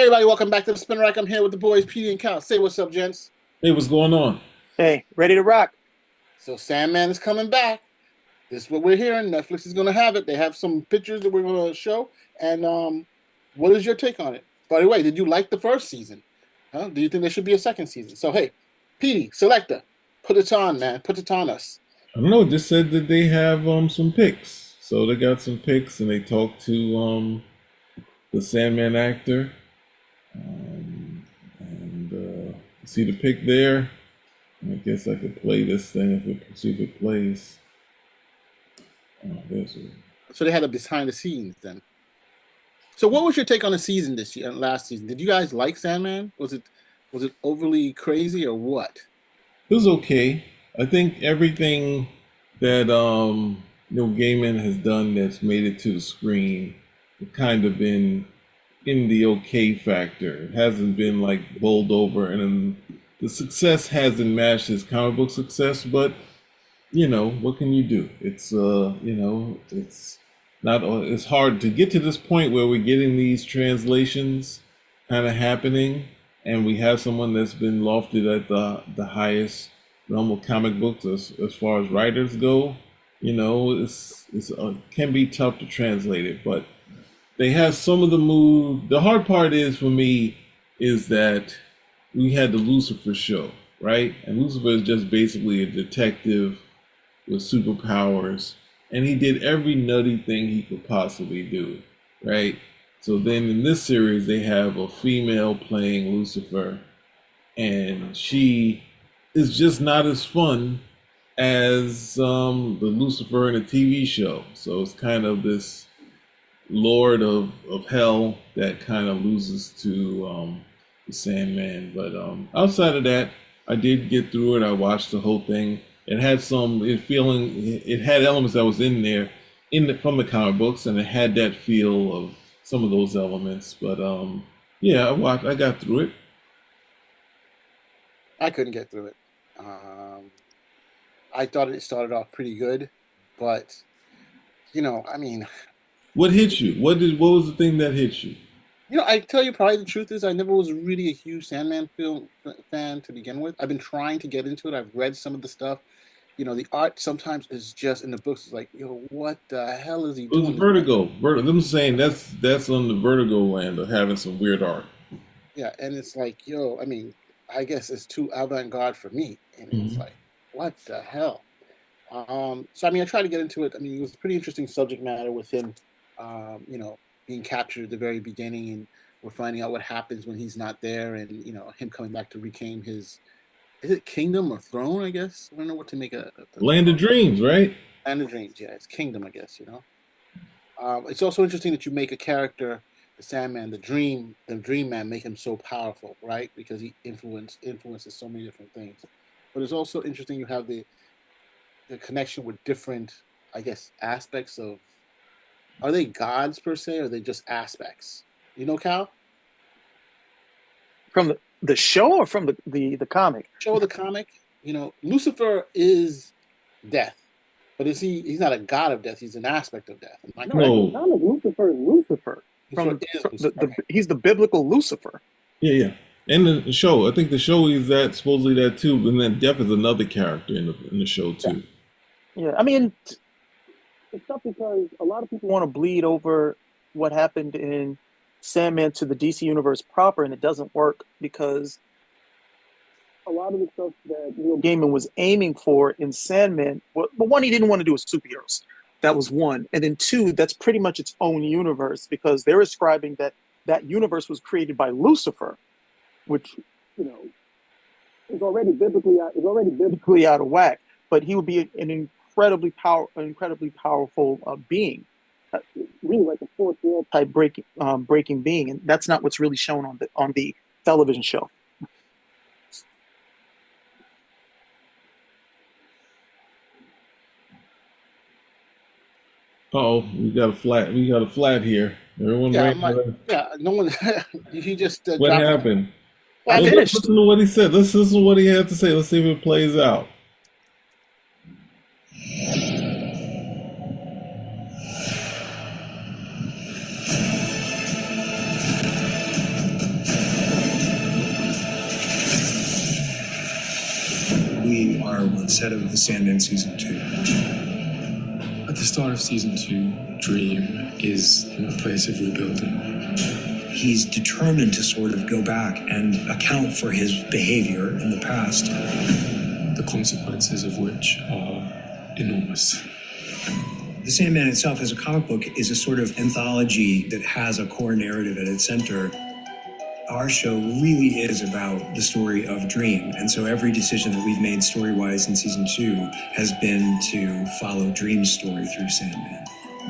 everybody, welcome back to the Spin Rack. I'm here with the boys, Petey and Cal. Say what's up, gents. Hey, what's going on? Hey, ready to rock. So Sandman is coming back. This is what we're hearing. Netflix is going to have it. They have some pictures that we're going to show. And what is your take on it? By the way, did you like the first season? Huh? Do you think there should be a second season? So, hey, Petey, Selector, put it on, man. Put it on us. I don't know. Just said that they have some picks. So they got some picks, and they talked to the Sandman actor. And see the pick there. I guess I could play this thing if it see if it plays. Oh, there's it. So they had a behind the scenes then. So what was your take on the season this year and last season? Did you guys like Sandman? Was it overly crazy or what? It was okay. I think everything that Gaiman has done that's made it to the screen, it kind of been in the okay factor. It hasn't been like bowled over, and the success hasn't matched his comic book success. But what can you do? It's it's not. It's hard to get to this point where we're getting these translations kind of happening, and we have someone that's been lofted at the highest realm of comic books as far as writers go. It's can be tough to translate it, but they have some of the move. The hard part is for me is that we had the Lucifer show, right? And Lucifer is just basically a detective with superpowers, and he did every nutty thing he could possibly do, right? So then in this series, they have a female playing Lucifer, and she is just not as fun as the Lucifer in a TV show. So it's kind of this Lord of Hell that kind of loses to the Sandman. But outside of that, I did get through it. I watched the whole thing. It had it had elements that was in there from the comic books, and it had that feel of some of those elements. But yeah, I got through it. I couldn't get through it. I thought it started off pretty good, but I mean, what hit you? What was the thing that hit you? I tell you, probably the truth is I never was really a huge Sandman film fan to begin with. I've been trying to get into it. I've read some of the stuff. The art sometimes is just in the books. It's like, what the hell is he doing? It was Vertigo. Them saying that's on the Vertigo land of having some weird art. Yeah, and it's like, I mean, I guess it's too avant-garde for me. And it's like, what the hell? So I mean, I tried to get into it. I mean, it was a pretty interesting subject matter with him, being captured at the very beginning, and we're finding out what happens when he's not there, and him coming back to reclaim his, is it kingdom or throne? I guess I don't know what to make Land of Dreams, right? Land of Dreams, yeah, it's kingdom, I guess. It's also interesting that you make a character, the Sandman, the Dream Man, make him so powerful, right? Because he influences so many different things. But it's also interesting you have the connection with different, I guess, aspects of. Are they gods per se, or are they just aspects? Cal? From the show or from the comic? Show the comic. Lucifer is death, but he's not a god of death. He's an aspect of death. No. Lucifer is Lucifer. He's the biblical Lucifer. Yeah. And the show, I think the show is supposedly that too, and then Death is another character in the show too. Yeah, I mean, it's tough because a lot of people want to bleed over what happened in Sandman to the DC universe proper, and it doesn't work because a lot of the stuff that Neil Gaiman was aiming for in Sandman, well, one, he didn't want to do with superheroes. That was one. And then two, that's pretty much its own universe because they're ascribing that universe was created by Lucifer, which, is already biblically out of whack. But he would be an incredibly powerful being, really like a fourth wall type breaking being, and that's not what's really shown on the television show. We got a flat here. Everyone, no one. He just. What happened? I finished. Listen to what he said. Let's listen to what he had to say. Let's see if it plays out. terrible instead of the Sandman season 2. At the start of season 2, Dream is in a place of rebuilding. He's determined to sort of go back and account for his behavior in the past, the consequences of which are enormous. The Sandman itself as a comic book is a sort of anthology that has a core narrative at its center. Our show really is about the story of Dream, and so every decision that we've made story-wise in season 2 has been to follow Dream's story through Sandman.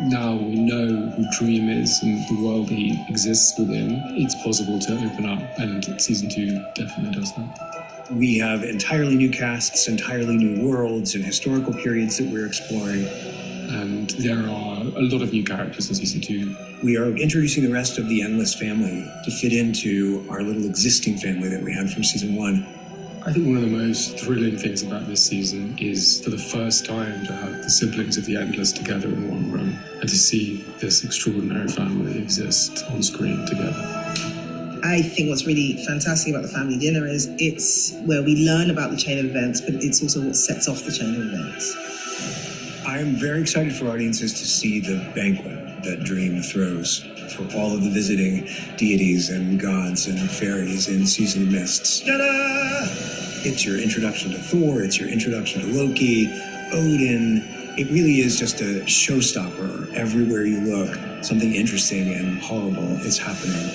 Now we know who Dream is and the world he exists within, it's possible to open up, and season 2 definitely does that. We have entirely new casts, entirely new worlds and historical periods that we're exploring. And there are a lot of new characters in season 2. We are introducing the rest of the Endless family to fit into our little existing family that we had from season 1. I think one of the most thrilling things about this season is for the first time to have the siblings of the Endless together in one room and to see this extraordinary family exist on screen together. I think what's really fantastic about the family dinner is it's where we learn about the chain of events, but it's also what sets off the chain of events. I'm very excited for audiences to see the banquet that Dream throws for all of the visiting deities and gods and fairies in Season of Mists. Ta-da! It's your introduction to Thor, it's your introduction to Loki, Odin. It really is just a showstopper. Everywhere you look, something interesting and horrible is happening.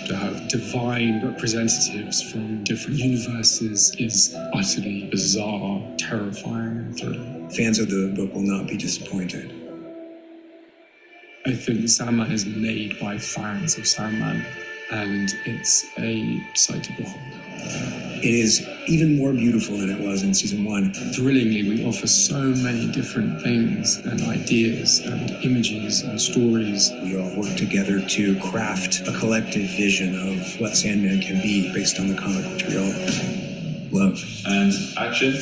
To have divine representatives from different universes is utterly bizarre, terrifying, and thrilling. Fans of the book will not be disappointed. I think Sandman is made by fans of Sandman, and it's a sight to behold. It is even more beautiful than it was in season 1. Thrillingly, we offer so many different things and ideas and images and stories. We all work together to craft a collective vision of what Sandman can be based on the comic, which we all love. And action.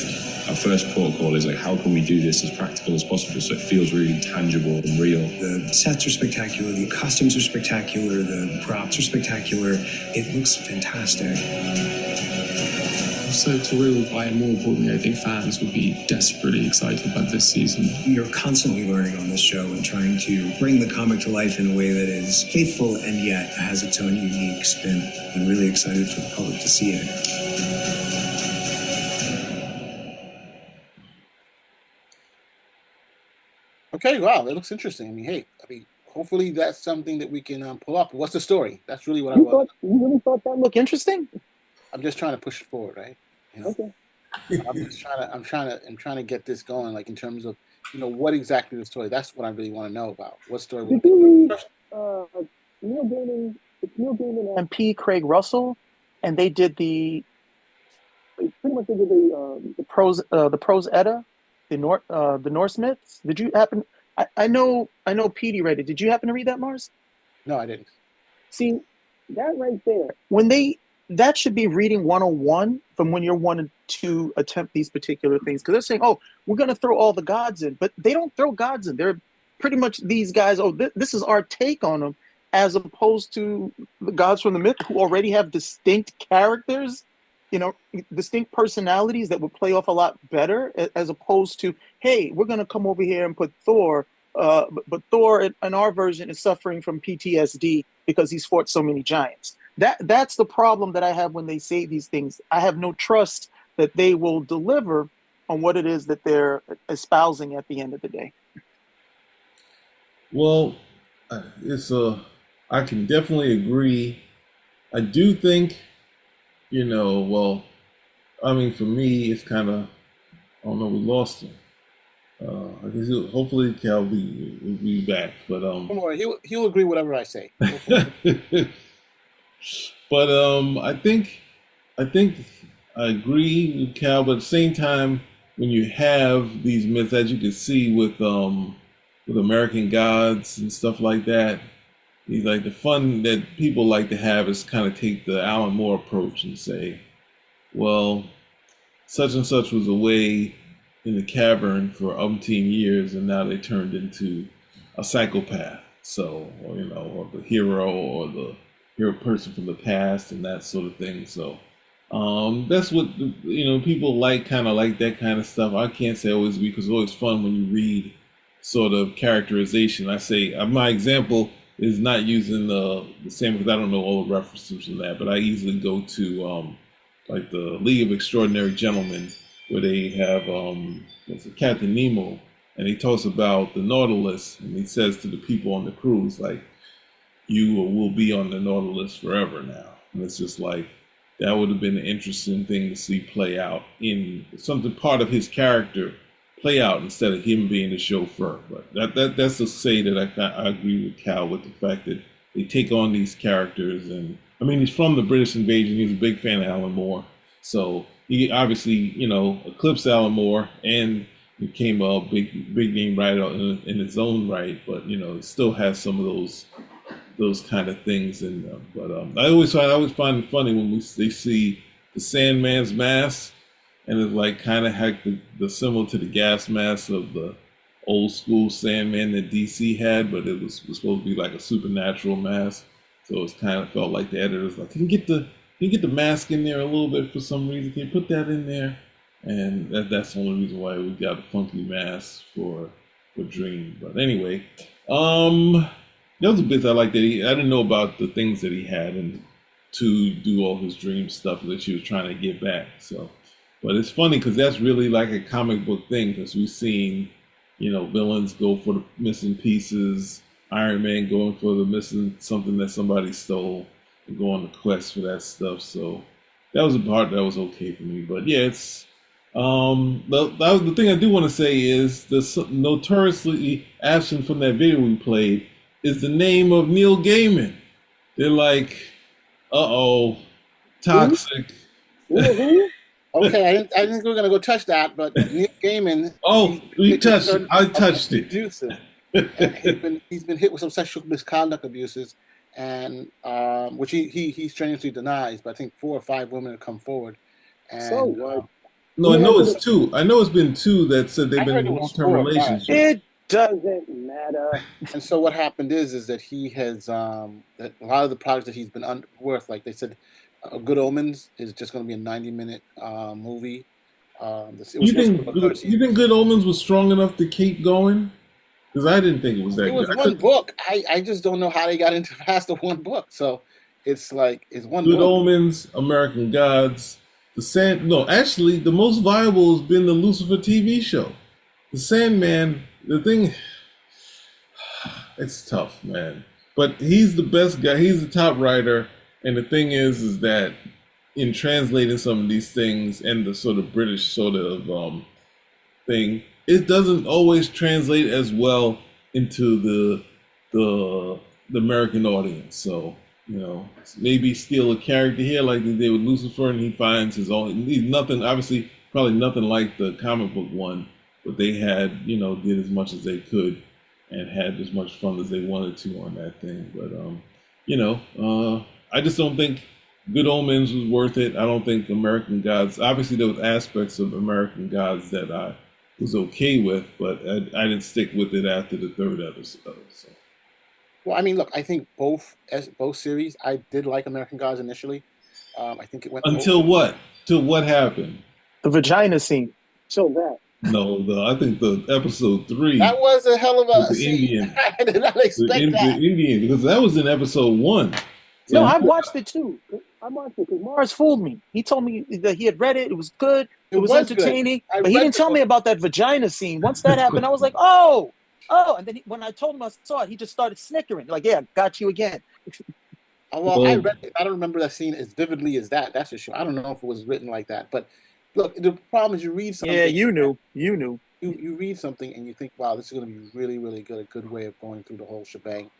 Our first protocol is like, how can we do this as practical as possible so it feels really tangible and real? The sets are spectacular, the costumes are spectacular, the props are spectacular. It looks fantastic. I'm so thrilled by it. More importantly, I think fans will be desperately excited about this season. We are constantly learning on this show and trying to bring the comic to life in a way that is faithful and yet has its own unique spin. I'm really excited for the public to see it. Okay, wow, that looks interesting. I mean, hopefully that's something that we can pull up. What's the story? That's really what I want. You really thought that looked interesting? I'm just trying to push it forward, right? You know? Okay. I'm trying to get this going, like in terms of, what exactly the story. That's what I really want to know about. What story? Did you read Neil Gaiman? It's Neil Gaiman and P. Craig Russell, and they did the prose Edda, the Norse myths. Did you happen? I know Petey read it. Did you happen to read that, Mars? No, I didn't. See, that right there, that should be reading 101 from when you're wanting to attempt these particular things. Because they're saying, oh, we're going to throw all the gods in. But they don't throw gods in. They're pretty much these guys, this is our take on them, as opposed to the gods from the myth who already have distinct characters, distinct personalities that would play off a lot better, as opposed to, hey, we're going to come over here and put Thor. But Thor, in our version, is suffering from PTSD because he's fought so many giants. That's the problem that I have when they say these things. I have no trust that they will deliver on what it is that they're espousing at the end of the day. Well, I can definitely agree. I do think, for me, it's kind of, I don't know, we lost him. I guess hopefully Cal will be back, but don't worry, he'll agree whatever I say. But I think I agree with Cal, but at the same time, when you have these myths, as you can see with American gods and stuff like that, he's like, the fun that people like to have is kind of take the Alan Moore approach and say, well, such and such was away in the cavern for umpteen years, and now they turned into a psychopath. So, or the hero or the hero person from the past and that sort of thing. So That's what people like, kind of like that kind of stuff. I can't say always, because it's always fun when you read sort of characterization. I say my example is not using the same, because I don't know all the references from that, but I easily go to like the League of Extraordinary Gentlemen, where they have what's it, Captain Nemo, and he talks about the Nautilus, and he says to the people on the cruise, like, you will be on the Nautilus forever now. And it's just like, that would have been an interesting thing to see play out in something, part of his character play out, instead of him being the chauffeur. But that's to say that I agree with Cal with the fact that they take on these characters. And I mean, he's from the British invasion. He's a big fan of Alan Moore. So he obviously, eclipsed Alan Moore and became a big name writer in his own right. But, it still has some of those kind of things in them. But I always find it funny when they see the Sandman's mask, and it's like kind of had the symbol to the gas mask of the old school Sandman that DC had, but it was supposed to be like a supernatural mask. So it's kind of felt like the editors like, can you get the mask in there a little bit for some reason? Can you put that in there? And that's the only reason why we got a funky mask for Dream. But anyway, those are bits I like that I didn't know about the things that he had and to do all his dream stuff that she was trying to get back. So, but it's funny because that's really like a comic book thing, because we've seen, villains go for the missing pieces, Iron Man going for the missing something that somebody stole, and go on the quest for that stuff. So that was a part that was okay for me. But yeah, it's the thing I do want to say is the notoriously absent from that video we played is the name of Neil Gaiman. They're like, toxic. Okay, I didn't think we were gonna go touch that, but Neil Gaiman. You touched it. I touched it. He's been hit with some sexual misconduct abuses, and which he strenuously denies. But I think 4 or 5 women have come forward. And, so what? No, I know it's 2. I know it's been 2 that said they've been in a long-term relationship. It doesn't matter. And so what happened is that he has that a lot of the projects that he's been worth, like they said, Good Omens is just going to be a 90-minute movie. You think Good Omens was strong enough to keep going? Because I didn't think it was that good. It was one book. I just don't know how they got into past the one book. So it's like it's one Good book. Omens, American Gods, actually the most viable has been the Lucifer TV show. The Sandman, the thing, it's tough, man. But he's the best guy. He's the top writer. And the thing is that in translating some of these things and the sort of British sort of thing, it doesn't always translate as well into the American audience. So, maybe steal a character here like they did with Lucifer, and he finds his own. He's nothing, obviously, probably nothing like the comic book one, but they had, did as much as they could and had as much fun as they wanted to on that thing. But, I just don't think Good Omens was worth it. I don't think American Gods, obviously there was aspects of American Gods that I was okay with, but I didn't stick with it after the 3rd episode. So. Well, I mean, look, I think both series, I did like American Gods initially. I think it went until what? Till what happened? The vagina scene. So that. No, I think the episode 3. That was a hell of a Indian. I did not expect that. The Indian, because that was in episode 1. So no, I watched it too. I watched it because Mars fooled me. He told me that he had read it. It was good. It was entertaining. But he didn't tell me about that vagina scene. Once that happened, I was like, oh. And then when I told him I saw it, he just started snickering. Like, yeah, got you again. Well, I read it. I don't remember that scene as vividly as that. That's for sure. I don't know if it was written like that. But look, the problem is you read something. Yeah, you knew. You read something and you think, wow, this is going to be really, really good. A good way of going through the whole shebang.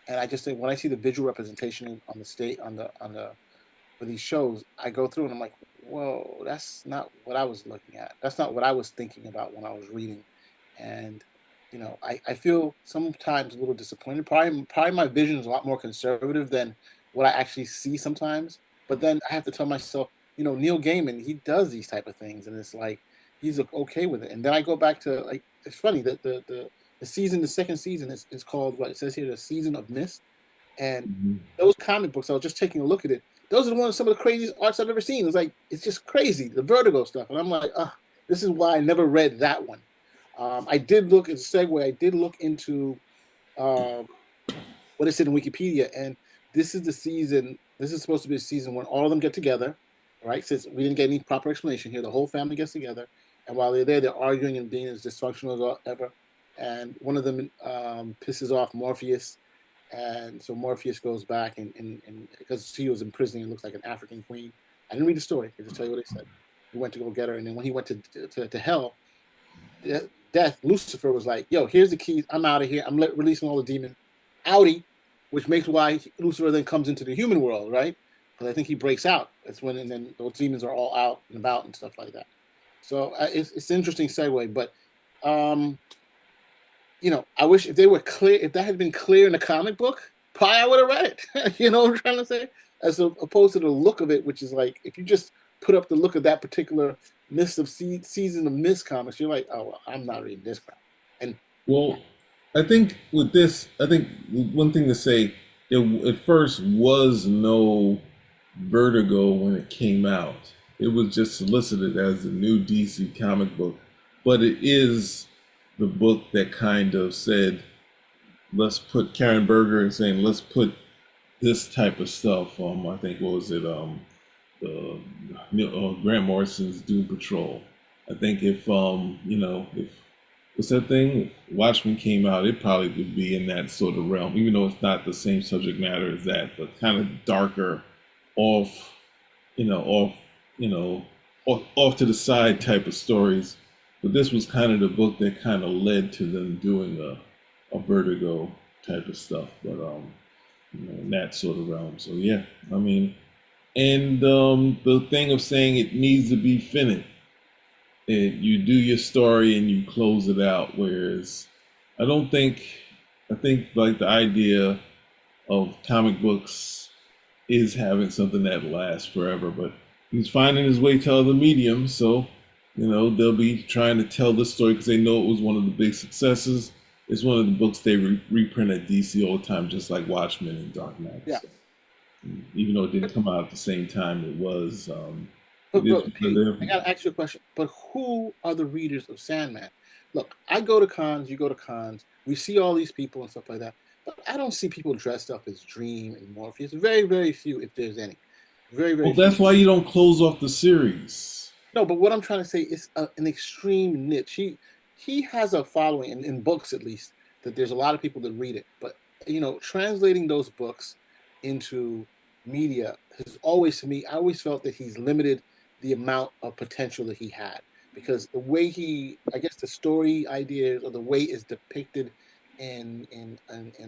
And I just think when I see the visual representation on the state for these shows, I go through and I'm like, whoa, that's not what I was looking at. That's not what I was thinking about when I was reading. And I feel sometimes a little disappointed. Probably my vision is a lot more conservative than what I actually see sometimes. But then I have to tell myself, Neil Gaiman, he does these type of things, and it's like he's okay with it. And then I go back to like it's funny that the second season is called what it says here, the Season of Mist. And those comic books, I was just taking a look at it. those are some of the craziest arts I've ever seen. It's like, it's just crazy, the Vertigo stuff. And I'm like, this is why I never read that one. I did look, as a segue, I did look into what it said in Wikipedia, and this is the season, this is supposed to be a season when all of them get together, right? Since we didn't get any proper explanation here, the whole family gets together, and while they're there, they're arguing and being as dysfunctional as ever. And one of them pisses off Morpheus, and so Morpheus goes back and because she was in prison and looks like an African queen. I didn't read the story. I just tell you what they said. He went to go get her, and then when he went to hell, death, Lucifer was like, "Yo, here's the keys. I'm out of here. I'm releasing all the demons." Outie, which makes why Lucifer then comes into the human world, right? Because I think he breaks out. That's when, and then those demons are all out and about and stuff like that. So it's an interesting segue, but I wish if they were clear, if that had been clear in the comic book, probably I would have read it. You know what I'm trying to say? As opposed to the look of it, which is like, if you just put up the look of that particular Mist of Season of Mist comics, you're like, oh, well, I'm not reading this crap. And well, I think with this, I think one thing to say, there at first was no Vertigo when it came out. It was just solicited as a new DC comic book, but it is the book that kind of said, let's put Karen Berger and saying, let's put this type of stuff. I think, what was it? Grant Morrison's Doom Patrol. I think if what's that thing? If Watchmen came out, it probably would be in that sort of realm, even though it's not the same subject matter as that, but kind of darker, off to the side type of stories. But this was kind of the book that kind of led to them doing a Vertigo type of stuff, but in that sort of realm. So yeah, I mean, and the thing of saying it needs to be finished. You do your story and you close it out. Whereas I think like the idea of comic books is having something that lasts forever, but he's finding his way to other mediums. So, they'll be trying to tell this story because they know it was one of the big successes. It's one of the books they reprint at DC all the time, just like Watchmen and Dark Knight. Yeah. So, even though it didn't come out at the same time, it was. But Pete, I got to ask you a question. But who are the readers of Sandman? Look, I go to cons, you go to cons, we see all these people and stuff like that, but I don't see people dressed up as Dream and Morpheus. Very, very few, if there's any. Very, very few. That's why you don't close off the series. No, but what I'm trying to say is an extreme niche. He has a following, in books at least, that there's a lot of people that read it. But, translating those books into media has always, to me, I always felt that he's limited the amount of potential that he had, because the way the story ideas or the way it's depicted in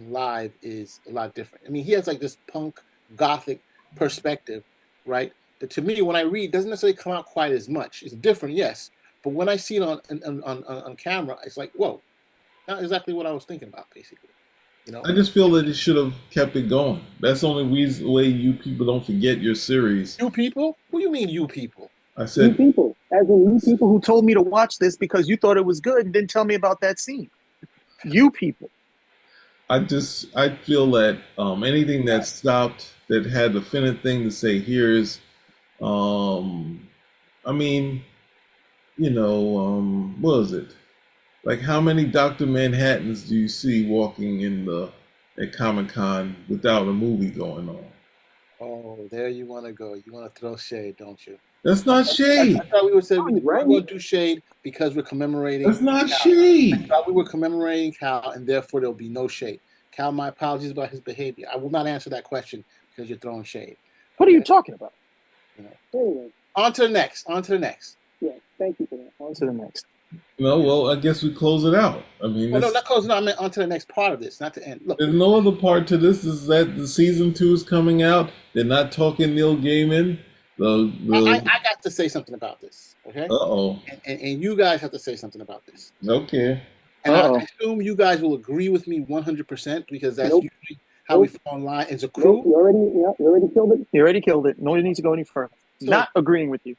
live is a lot different. I mean, he has like this punk gothic perspective, right? That to me, when I read, doesn't necessarily come out quite as much. It's different, yes, but when I see it on camera, it's like, whoa, not exactly what I was thinking about, basically. I just feel that it should have kept it going. That's the only way you people don't forget your series. You people? What do you mean, you people? I said you people, as in you people who told me to watch this because you thought it was good and didn't tell me about that scene. You people. I feel that anything that stopped, that had the definite thing to say, here's, what is it? Like, how many Dr. Manhattans do you see walking at Comic-Con without a movie going on? Oh, there you want to go. You want to throw shade, don't you? That's not shade. I thought we would say we're going to do shade because we're commemorating. That's not shade. I thought we were commemorating Cal, and therefore there'll be no shade. Cal, my apologies about his behavior. I will not answer that question because you're throwing shade. What are you talking about? Anyway. On to the next. Yeah, thank you for that. On to the next. No, well, I guess we close it out. I mean, no, not closing out. I meant on to the next part of this, not the end. Look, there's no other part to this. Is that the season 2 is coming out? They're not talking Neil Gaiman. I got to say something about this. Okay. Uh-oh. And you guys have to say something about this. Okay. And I assume you guys will agree with me 100% because that's usually how we fall in line as a crew. You already killed it. You already killed it. No need to go any further. So, not agreeing with you.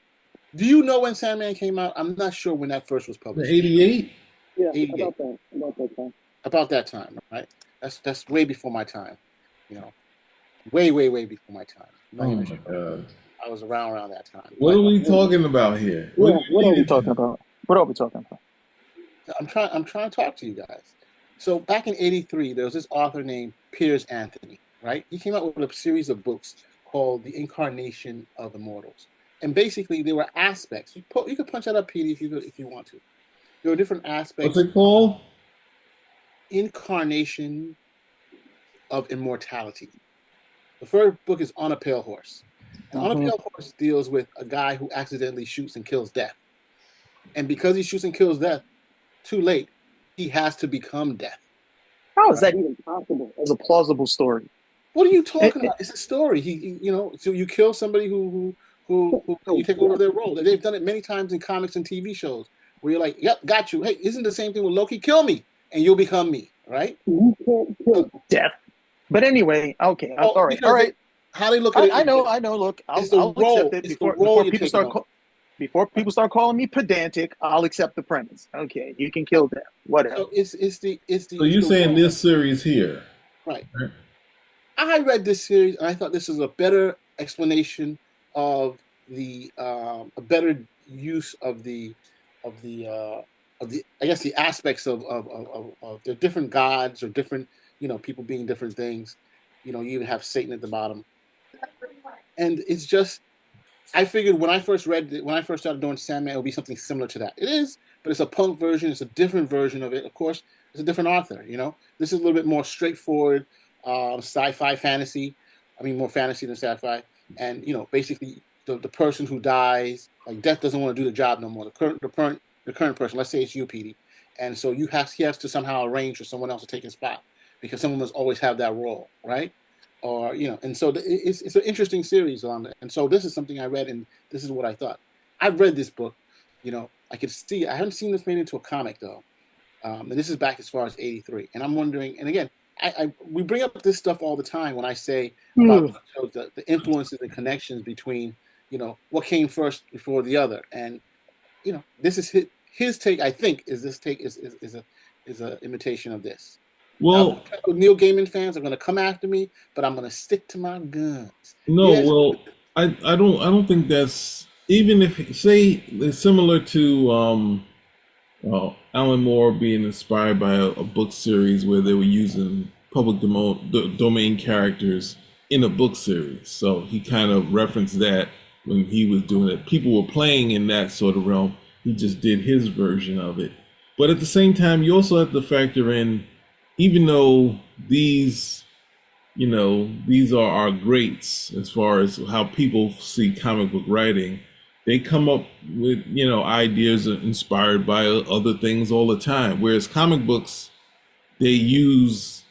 Do you know when Sandman came out? I'm not sure when that first was published. 88? Yeah, 88. About that time. About that time, right? That's way before my time, way, way, way before my time. I'm not Oh even my sure. God. I was around that time. What But are we talking about here? Yeah, What what are we talking about? What are we talking about? I'm trying to talk to you guys. So back in '83, there was this author named Piers Anthony, right? He came out with a series of books called The Incarnation of Immortals. And basically there were aspects. You could punch that up, Petey, if you want to. There were different What's aspects it called? incarnation of immortality. The first book is On a Pale Horse. And On a Pale Horse deals with a guy who accidentally shoots and kills death. And because he shoots and kills death, too late, he has to become death. How is that even possible as a plausible story? What are you talking about? It's a story. So you kill somebody who you take over their role. They've done it many times in comics and TV shows where you're like, "Yep, got you." Hey, isn't the same thing with Loki? Kill me, and you'll become me, right? You can't kill death. But anyway, okay, Well, all right, all right. How they look at it? I know. Look, I'll accept it before people start calling me pedantic. I'll accept the premise. Okay, you can kill death. Whatever. So it's the. So you're saying this series here, right? I read this series and I thought this was a better explanation of a better use of the I guess the aspects of the different gods or different people being different things. You even have Satan at the bottom, and it's just I figured when I first started doing Sandman, it would be something similar to that. It is, but it's a punk version. It's a different version of it. Of course, it's a different author. This is a little bit more straightforward. Sci-fi fantasy. I mean, more fantasy than sci-fi. And basically, the person who dies, like death, doesn't want to do the job no more. The current person. Let's say it's you, Petey, and so he has to somehow arrange for someone else to take his spot because someone must always have that role, right? Or and so it's an interesting series on it. And so this is something I read, and this is what I thought. I read this book. I could see. I haven't seen this made into a comic though, and this is back as far as '83. And I'm wondering, and again. We bring up this stuff all the time when I say about the influences and connections between, what came first before the other. And, this is his take, I think, is a imitation of this. Well, Neil Gaiman fans are going to come after me, but I'm going to stick to my guns. No, well, I don't think that's, even if, say, it's similar to Alan Moore being inspired by a book series where they were using public domain characters in a book series. So he kind of referenced that when he was doing it. People were playing in that sort of realm. He just did his version of it. But at the same time, you also have to factor in, even though these are our greats as far as how people see comic book writing, they come up with, ideas inspired by other things all the time. Whereas comic books, they use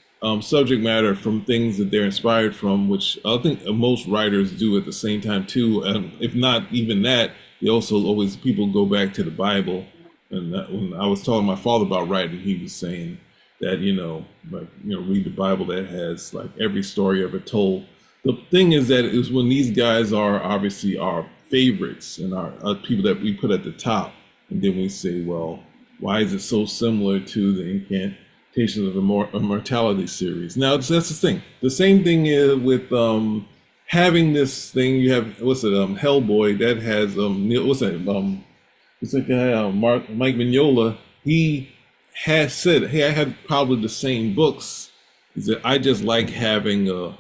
subject matter from things that they're inspired from, which I think most writers do at the same time too. And if not even that, they also always, people go back to the Bible. And when I was talking to my father about writing, he was saying that, read the Bible, that has like every story ever told. The thing is that is when these guys are obviously our favorites and our people that we put at the top, and then we say, well, why is it so similar to the Incantation of Immortality series? Now that's the thing. The same thing is with having this thing. You have Hellboy that has Mike Mignola. He has said, hey, I have probably the same books. Is that I just like having a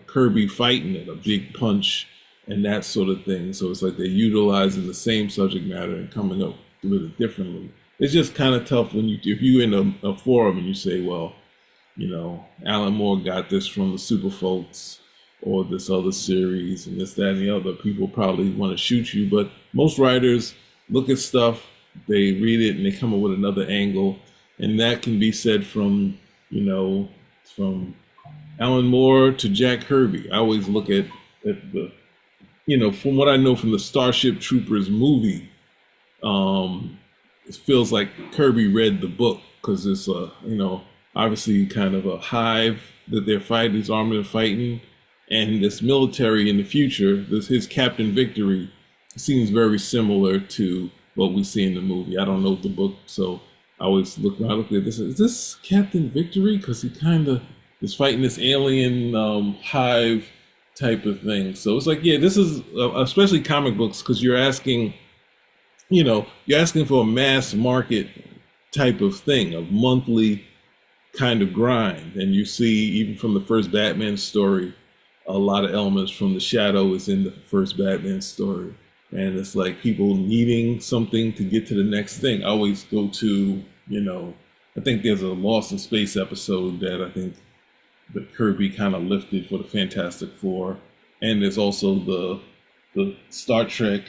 Kirby fighting it, a big punch and that sort of thing. So it's like they're utilizing the same subject matter and coming up with it differently. It's just kind of tough if you're in a forum and you say, well, Alan Moore got this from the Super Folks or this other series and this, that, and the other. People probably want to shoot you, but most writers look at stuff, they read it, and they come up with another angle, and that can be said from from Alan Moore to Jack Kirby. I always look at the, from what I know from the Starship Troopers movie, it feels like Kirby read the book because it's obviously kind of a hive that they're fighting, this army they're fighting, and this military in the future. His Captain Victory seems very similar to what we see in the movie. I don't know the book, so I always look at this. Is this Captain Victory? Because he kind of is fighting this alien hive type of thing. So it's like, yeah, this is especially comic books, because you're asking, you're asking for a mass market type of thing, a monthly kind of grind. And you see, even from the first Batman story, a lot of elements from the Shadow is in the first Batman story. And it's like people needing something to get to the next thing. I always go to, I think there's a Lost in Space episode that I think that Kirby kind of lifted for the Fantastic Four. And there's also the Star Trek,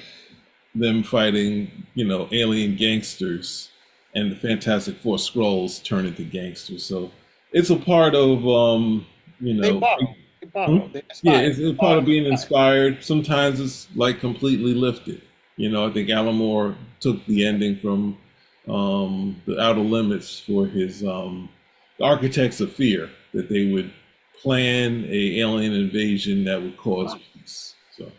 them fighting, alien gangsters, and the Fantastic Four Skrulls turn into gangsters. So it's a part of, They borrow. They borrow. They yeah, inspire. it's a part of being inspired. Sometimes it's like completely lifted. I think Alan Moore took the ending from the Outer Limits for his the Architects of Fear, that they would plan a alien invasion that would cause peace. So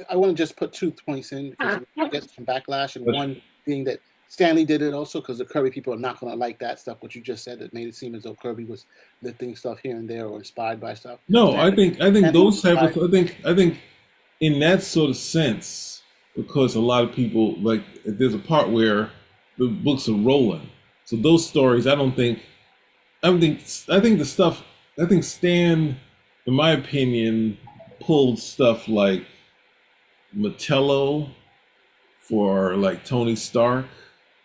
I want to just put 2 points in because we get some backlash, and one being that Stanley did it also because the Kirby people are not going to like that stuff. What you just said, that made it seem as though Kirby was lifting stuff here and there or inspired by stuff. no, Stanley, I think those type inspired. of I think in that sort of sense, because a lot of people, like, there's a part where the books are rolling. So those stories, I think the stuff, I think Stan, in my opinion, pulled stuff like Metello for like Tony Stark.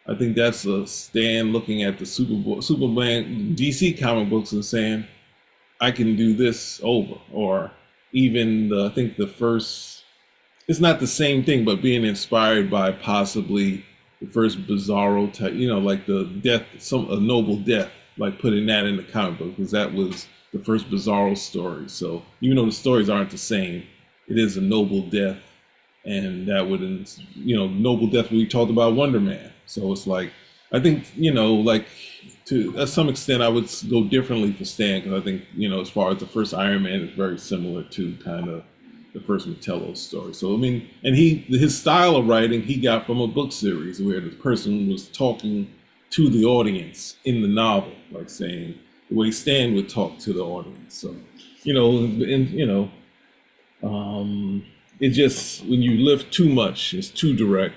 I think that's a Stan looking at the Superman DC comic books and saying, I can do this over. Or even I think the first, it's not the same thing, but being inspired by possibly the first Bizarro type, like the death, a noble death, like putting that in the comic book, because that was the first Bizarro story. So even though the stories aren't the same, it is a noble death. And that would, noble death, we talked about Wonder Man. So it's like, I think, like to some extent, I would go differently for Stan, because I think, as far as the first Iron Man is very similar to kind of the first Metello story. So, I mean, and his style of writing, he got from a book series where the person was talking to the audience in the novel, like saying the way Stan would talk to the audience. So, it just, when you lift too much, it's too direct,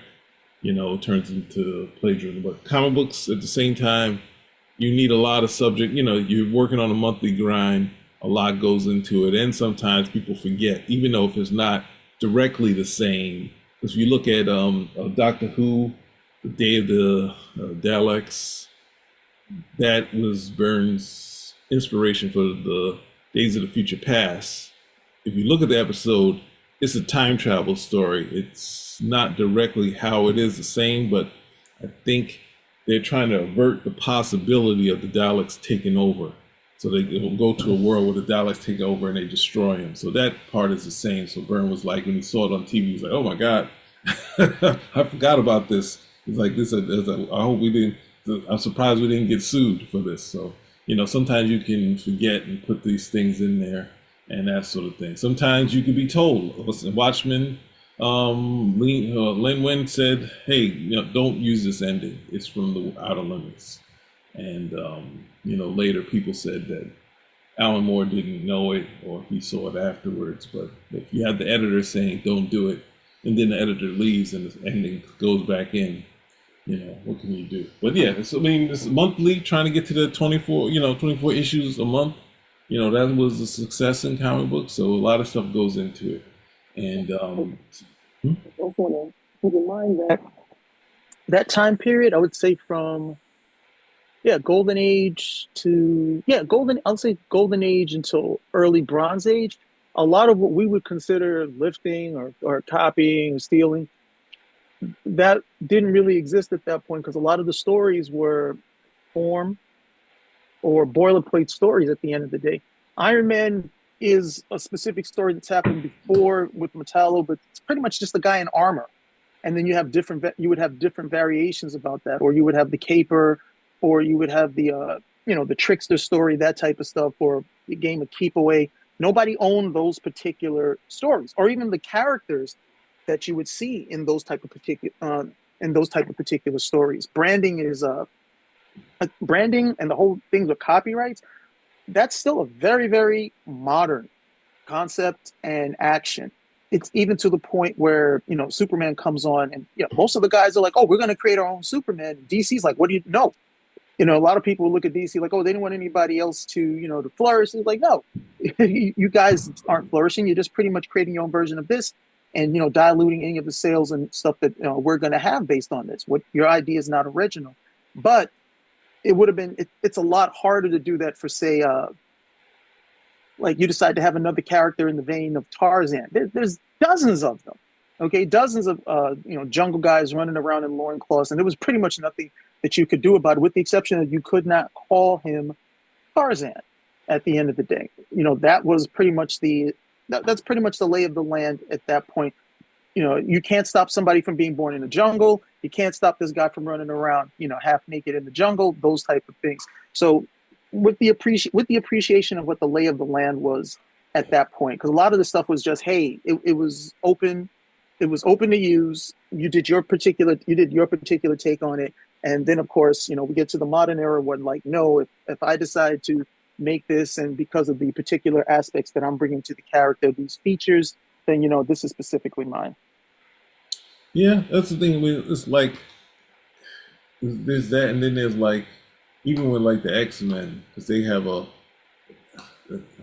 it turns into plagiarism. But comic books, at the same time, you need a lot of subject. You're working on a monthly grind, a lot goes into it, and sometimes people forget, even though if it's not directly the same. Because if you look at Doctor Who, the Day of the Daleks, that was Burns' inspiration for the Days of the Future Past. If you look at the episode, it's a time travel story. It's not directly how it is the same, but I think they're trying to avert the possibility of the Daleks taking over. So they will go to a world where the Daleks take over and they destroy him. So that part is the same. So Byrne was like, when he saw it on TV, he was like, oh my God, I forgot about this. It's like this. I hope we didn't, I'm surprised we didn't get sued for this. So, sometimes you can forget and put these things in there and that sort of thing. Sometimes you can be told. Listen, Watchmen, Lin Wen said, hey, don't use this ending. It's from the Outer Limits. And, later people said that Alan Moore didn't know it or he saw it afterwards. But if you have the editor saying, don't do it, and then the editor leaves and the ending goes back in, what can you do? But yeah, it's monthly, trying to get to the 24 issues a month. That was a success in comic books. So a lot of stuff goes into it. And also want to keep in mind that time period, I would say from Golden Age to I'll say Golden Age until early Bronze Age. A lot of what we would consider lifting or copying or stealing, that didn't really exist at that point, because a lot of the stories were form or boilerplate stories at the end of the day. Iron Man is a specific story that's happened before with Metallo, but it's pretty much just a guy in armor. And then you would have different variations about that, or you would have the caper, or you would have the the trickster story, that type of stuff, or the game of Keep Away. Nobody owned those particular stories, or even the characters that you would see in those type of particular stories. Branding is branding, and the whole thing with copyrights. That's still a very, very modern concept and action. It's even to the point where, you know, Superman comes on and, you know, most of the guys are like, oh, we're going to create our own Superman. DC's like, what do you know? You know, a lot of people look at DC like, oh, they didn't want anybody else to, you know, to flourish. It's like, no, you guys aren't flourishing. You're just pretty much creating your own version of this and, you know, diluting any of the sales and stuff that, you know, we're going to have based on this. What your idea is not original. But it would have been, it's a lot harder to do that for, say, like you decide to have another character in the vein of Tarzan. There's dozens of them, okay? Dozens of, you know, jungle guys running around in loincloths, and there was pretty much nothing that you could do about it, with the exception that you could not call him Tarzan at the end of the day. You know, that was pretty much that's pretty much the lay of the land at that point. You know, you can't stop somebody from being born in the jungle. You can't stop this guy from running around, you know, half naked in the jungle, those type of things. So with the appreciation of what the lay of the land was at that point, because a lot of the stuff was just, hey, it was open to use. You did your particular take on it. And then, of course, you know, we get to the modern era when, like, no, if I decide to make this, and because of the particular aspects that I'm bringing to the character, these features, then, you know, this is specifically mine. Yeah, that's the thing. It's like there's that, and then there's like even with like the X-Men, because they have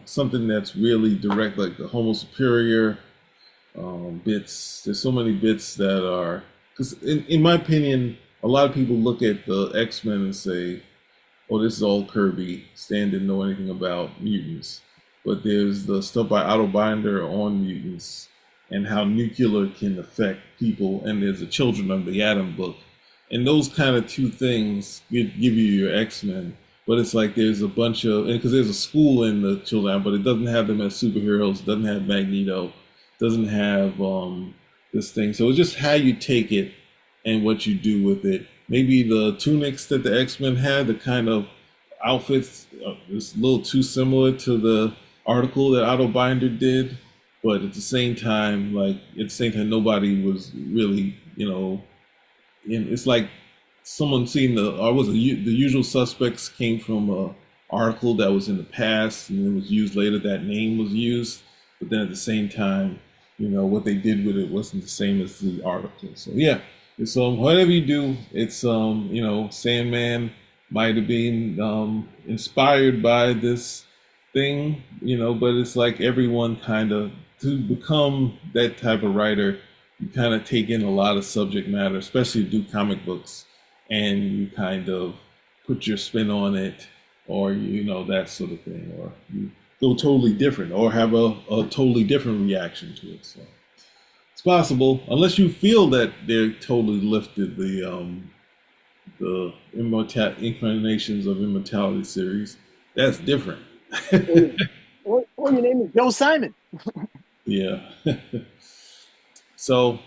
something that's really direct, like the Homo Superior bits. There's so many bits that are, because in my opinion, a lot of people look at the X-Men and say, oh, this is all Kirby. Stan didn't know anything about mutants. But there's the stuff by Otto Binder on mutants and how nuclear can affect people. And there's the Children of the Atom book. And those kind of two things give you your X-Men. But it's like there's a bunch of, and because there's a school in the Children, but it doesn't have them as superheroes. It doesn't have Magneto. It doesn't have this thing. So it's just how you take it and what you do with it. Maybe the tunics that the X-Men had, the kind of outfits, is a little too similar to the article that Otto Binder did. But at the same time, nobody was really, you know, it's like someone seen the Usual Suspects came from a article that was in the past and it was used later. That name was used, but then at the same time, you know, what they did with it wasn't the same as the article. So yeah. It's whatever you do, it's you know, Sandman might have been inspired by this thing, you know, but it's like everyone kind of, to become that type of writer, you kind of take in a lot of subject matter, especially do comic books, and you kind of put your spin on it, or, you know, that sort of thing, or you go totally different, or have a totally different reaction to it. So it's possible, unless you feel that they're totally lifted the Incarnations of Immortality series. That's different. Or your name is Joe Simon. Yeah. So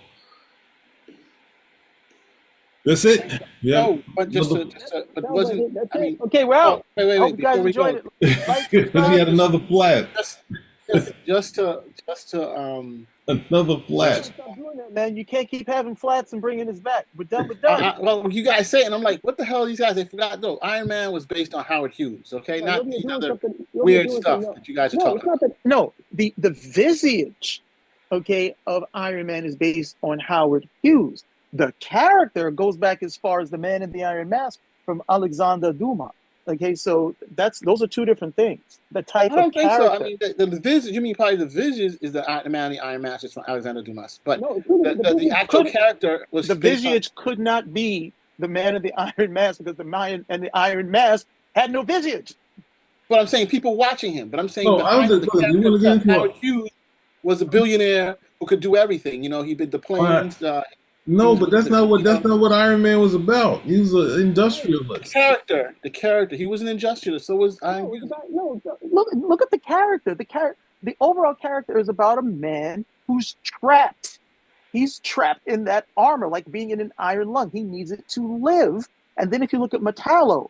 that's it. Yeah. No, but but wasn't. I mean, okay, we're out. Wait. Hope you guys enjoyed it. Because he had another flat. Just to Another flat. Stop doing that, man. You can't keep having flats and bringing this back. We're done. We're done. Well, you guys say it, and I'm like, what the hell are these guys? They forgot. No, Iron Man was based on Howard Hughes. Okay, not these other weird stuff that you guys are talking about. No, the visage, okay, of Iron Man is based on Howard Hughes. The character goes back as far as the Man in the Iron Mask from Alexander Dumas. Okay, so those are two different things. The type I don't of think character. so. I mean, the visage. You mean probably the visage is the Man in the Iron Mask is from Alexander Dumas, but No, the actual character was the visage could not be the Man in the Iron Mask because the Man and the Iron Mask had no visage. But I'm saying people watching him. But I'm saying Howard Hughes was a billionaire who could do everything. You know, he did the planes. No, but that's not what Iron Man was about. He was an industrialist. The character. He was an industrialist. So was Iron Man. Look at the character. The overall character is about a man who's trapped. He's trapped in that armor, like being in an iron lung. He needs it to live. And then if you look at Metallo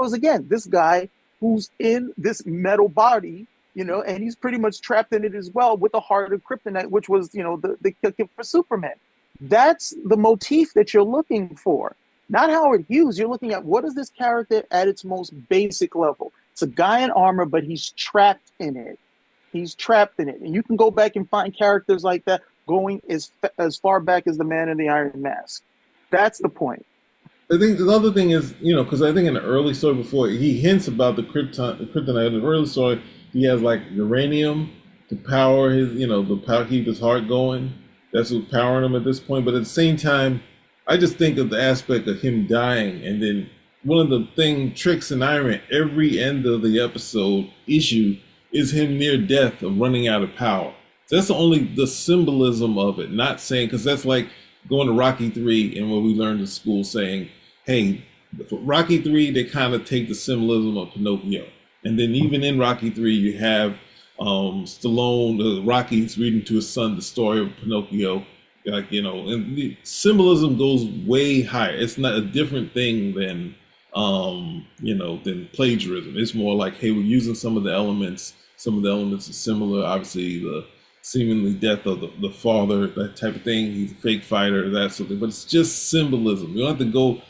is, again, this guy who's in this metal body, you know, and he's pretty much trapped in it as well, with the heart of kryptonite, which was, you know, the kick for Superman. That's the motif that you're looking for. Not Howard Hughes. You're looking at what is this character at its most basic level. It's a guy in armor, but he's trapped in it. He's trapped in it, and you can go back and find characters like that going as far back as the Man in the Iron Mask. That's the point. I think the other thing is, because I think in the early story before he hints about the kryptonite. In the early story, he has like uranium to power his, the power keep his heart going. That's what's powering him at this point. But at the same time, I just think of the aspect of him dying, and then one of the tricks in Iron Man, every end of the issue is him near death of running out of power. So that's the symbolism of it. Not saying, because that's like going to Rocky 3 and what we learned in school saying, hey, for Rocky 3, they kind of take the symbolism of Pinocchio. And then even in Rocky 3, you have Stallone, Rocky's reading to his son the story of Pinocchio. And the symbolism goes way higher. It's not a different thing than plagiarism. It's more like, hey, we're using some of the elements. Some of the elements are similar. Obviously, the seemingly death of the father, that type of thing. He's a fake fighter, that sort of thing. But it's just symbolism. You don't have to go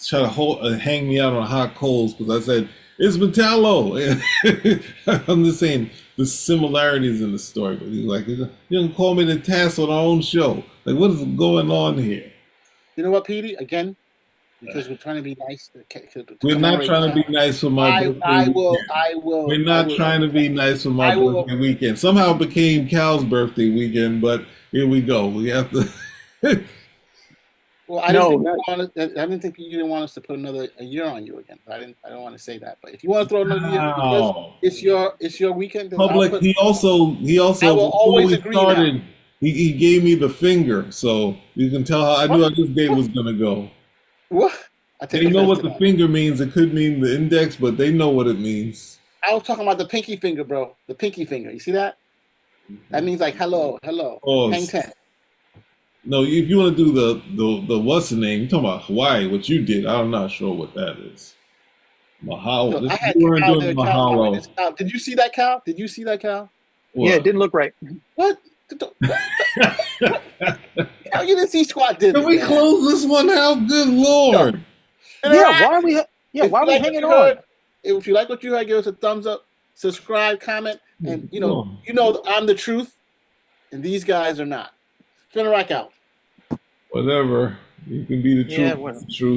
try to hang me out on hot coals because I said, it's Metallo. I'm just saying the similarities in the story. But he's like, you can call me to task on our own show. Like, what is going on here? You know what, Petey? Again, because we're trying to be nice. We're not trying to be nice for my birthday weekend. We're not trying to be nice for my birthday weekend. Somehow it became Cal's birthday weekend, but here we go. We have to. Well, I didn't think you didn't want us to put a year on you again. I don't want to say that. But if you want to throw another year, because it's your weekend. Public. He also. I will always agree now. He gave me the finger, so you can tell how I knew how this day was gonna go. What? They know what the finger means. It could mean the index, but they know what it means. I was talking about the pinky finger, bro. The pinky finger. You see that? That means like hello. Hang 10. No, if you want to do the what's the name? You're talking about Hawaii, what you did. I'm not sure what that is. Mahalo. Look, I had Cal there, Mahalo. Did you see that, Cal? What? Yeah, it didn't look right. What? Cal, you didn't see Squad, did Can we close this one out? Good Lord. Yeah, why are we hanging on? If you like what you heard, give us a thumbs up, subscribe, comment, and you know I'm the truth, and these guys are not. Spin a rack out. Whatever. You can be the truth. Whatever. Truth.